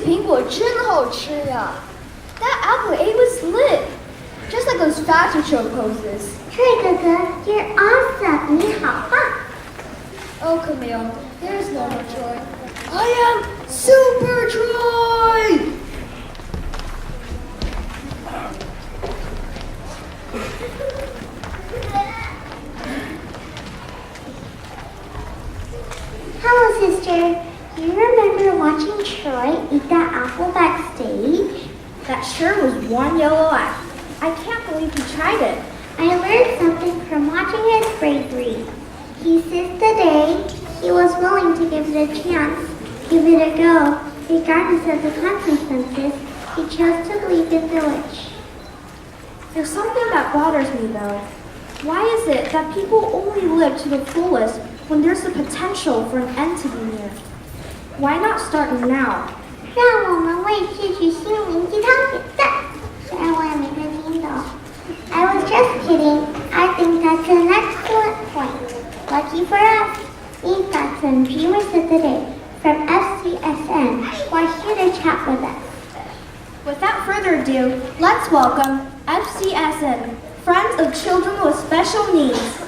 苹果真好吃呀 That apple ate with lid, just like those fashion show poses. Troy 哥哥 you're awesome. 你好棒。Oh, Camille, there's no more Troy. I am Super Troy! Hello, sister. Do you remember watching Troy eat that apple backstage? That sure was one yellow eye. I can't believe he tried it. I learned something from watching his bravery. He seized the day he was willing to give it a chance, give it a go, regardless of the consequences. He chose to leave the village. There's something that bothers me though. Why is it that people only live to the fullest when there's the potential for an end to be near? Why not start now? 让我们为这句心灵鸡汤点赞。虽然我也没太听懂。I was just kidding. I think that's an excellent point. Lucky for us, we've got some dreamers of the day from FCSN who are here to chat with us. Without further ado, let's welcome FCSN, Friends of Children with Special Needs.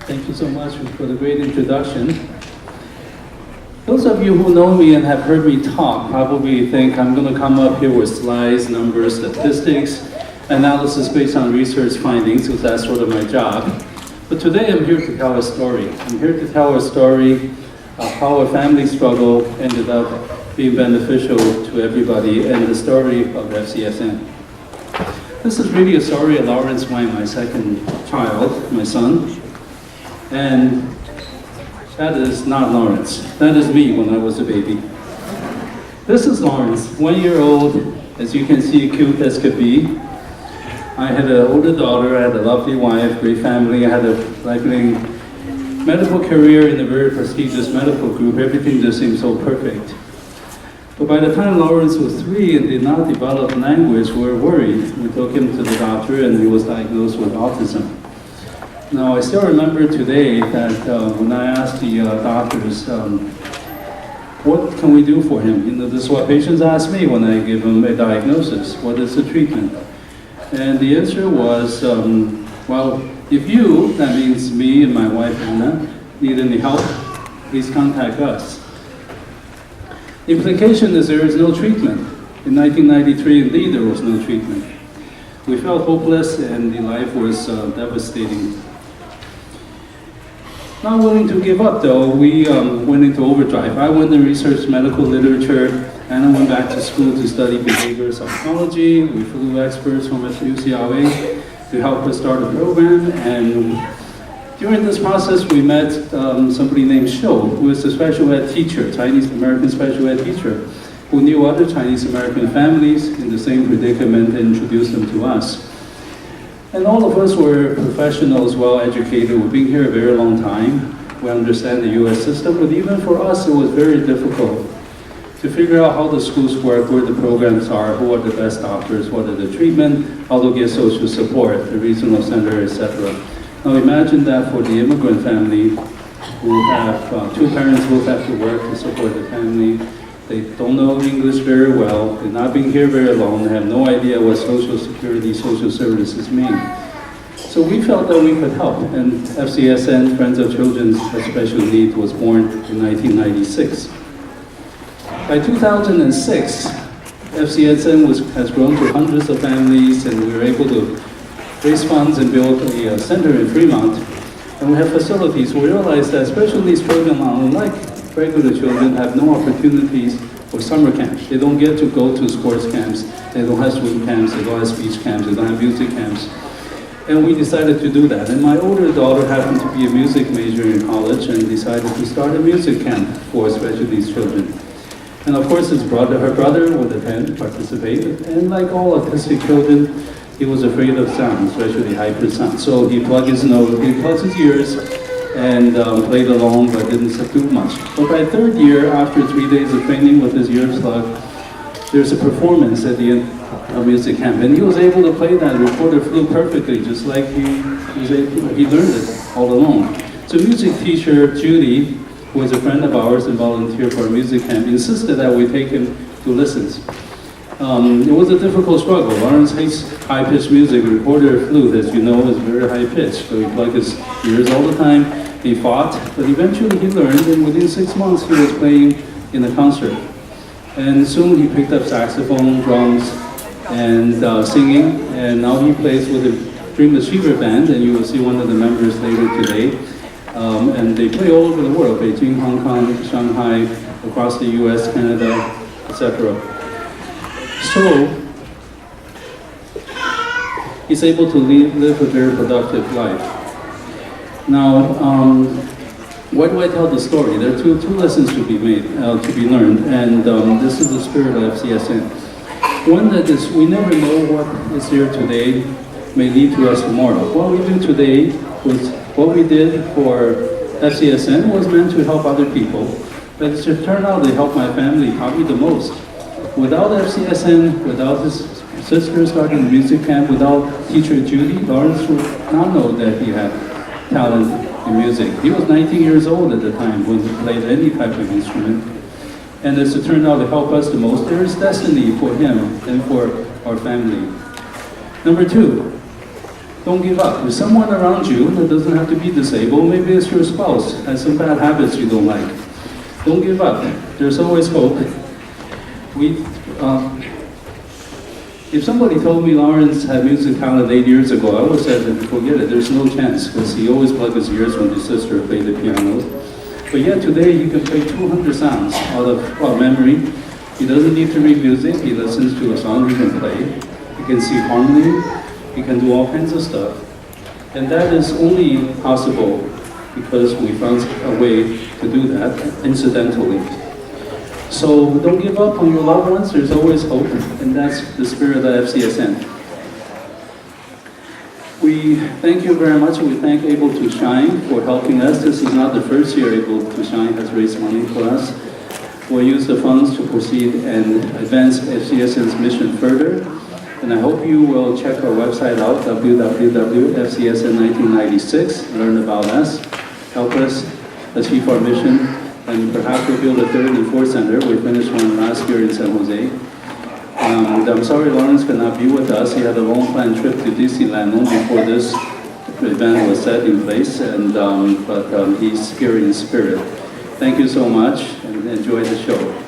Thank you so much for the great introduction. Those of you who know me and have heard me talk probably think I'm going to come up here with slides, numbers, statistics, analysis based on research findings, because that's sort of my job. But today I'm here to tell a story. I'm here to tell a story of how a family struggle ended up being beneficial to everybody, and the story of FCSN. This is really a story of Lawrence Wang, my second child, my son. And that is not Lawrence. That is me when I was a baby. This is Lawrence, 1 year old, as you can see, cute as could be. I had an older daughter, I had a lovely wife, great family, I had a thriving medical career in a very prestigious medical group. Everything just seemed so perfect. But by the time Lawrence was 3 and did not develop language, we were worried. We took him to the doctor and he was diagnosed with autism. Now, I still remember today that when I asked the doctors, what can we do for him? You know, this is what patients ask me when I give them a diagnosis. What is the treatment? And the answer was, well, if you, that means me and my wife Anna, need any help, please contact us. The implication is there is no treatment. In 1993, indeed, there was no treatment. We felt hopeless and the life was devastating. Not willing to give up though, we went into overdrive. I went and researched medical literature, Anna went back to school to study behavioral psychology. We flew experts from UCLA to help us start a program, and during this process we met somebody named Shou, who is a special ed teacher, Chinese American special ed teacher, who knew other Chinese American families in the same predicament and introduced them to us. And all of us were professionals, well educated. We've been here a very long time. We understand the US system, but even for us it was very difficult to figure out how the schools work, where the programs are, who are the best doctors, what are the treatment, how to get social support, the regional center, etc. Now imagine that for the immigrant family who have 2 parents who have to work to support the family. They don't know English very well, they've not been here very long, they have no idea what social security, social services mean. So we felt that we could help, and FCSN, Friends of Children with Special Needs, was born in 1996. By 2006, FCSN has grown to hundreds of families, and we were able to raise funds and build a center in Fremont. And we have facilities. We realized that special needs children, unlike regular children, have no opportunities for summer camps. They don't get to go to sports camps, they don't have swim camps, they don't have speech camps, they don't have music camps. And we decided to do that. And my older daughter happened to be a music major in college and decided to start a music camp for special needs children. And of course her brother would attend, participate, and like all autistic children, he was afraid of sound, especially hyper sound. So he plugged his ears, and played along, but didn't do much. But by 3rd year, after 3 days of training with his ears plugged, there's a performance at the end of music camp, and he was able to play that. The recorder flew perfectly, just like he learned it all along. So music teacher Judy, who was a friend of ours and volunteered for a music camp, insisted that we take him to lessons. It was a difficult struggle. Lawrence hates high-pitched music. Recorder flute, as you know, is very high-pitched, so he plugged his ears all the time. He fought, but eventually he learned, and within 6 months he was playing in a concert. And soon he picked up saxophone, drums, and singing, and now he plays with the Dream Achiever Band, and you will see one of the members later today. And they play all over the world, Beijing, Hong Kong, Shanghai, across the US, Canada, etc. So, he's able to live a very productive life. Now, why do I tell the story? There are two lessons to be made, to be learned, and this is the spirit of FCSN. One that is, we never know what is here today may lead to us tomorrow. What we do today was what we did for FCSN was meant to help other people, but it turned out to help my family probably the most. Without FCSN, without his sister starting the music camp, without teacher Judy, Lawrence would not know that he had talent in music. He was 19 years old at the time when he played any type of instrument. And as it turned out to help us the most, there is destiny for him and for our family. Number two, don't give up. There's someone around you that doesn't have to be disabled. Maybe it's your spouse, has some bad habits you don't like. Don't give up. There's always hope. If somebody told me Lawrence had music talent 8 years ago, I would have said, forget it, there's no chance, because he always plugged his ears when his sister played the piano. But yet today he can play 200 sounds out of memory. He doesn't need to read music, he listens to a song, he can play. He can see harmony, he can do all kinds of stuff. And that is only possible because we found a way to do that, incidentally. So don't give up on your loved ones, there's always hope, and that's the spirit of FCSN. We thank you very much, and we thank Able to Shine for helping us. This is not the first year Able to Shine has raised money for us. We'll use the funds to proceed and advance FCSN's mission further. And I hope you will check our website out, www.fcsn1996, learn about us, help us achieve our mission, and perhaps we'll build a third and fourth center. We finished one last year in San Jose. And I'm sorry Lawrence could not be with us. He had a long planned trip to Disneyland long before this event was set in place, and but he's here in spirit. Thank you so much, and enjoy the show.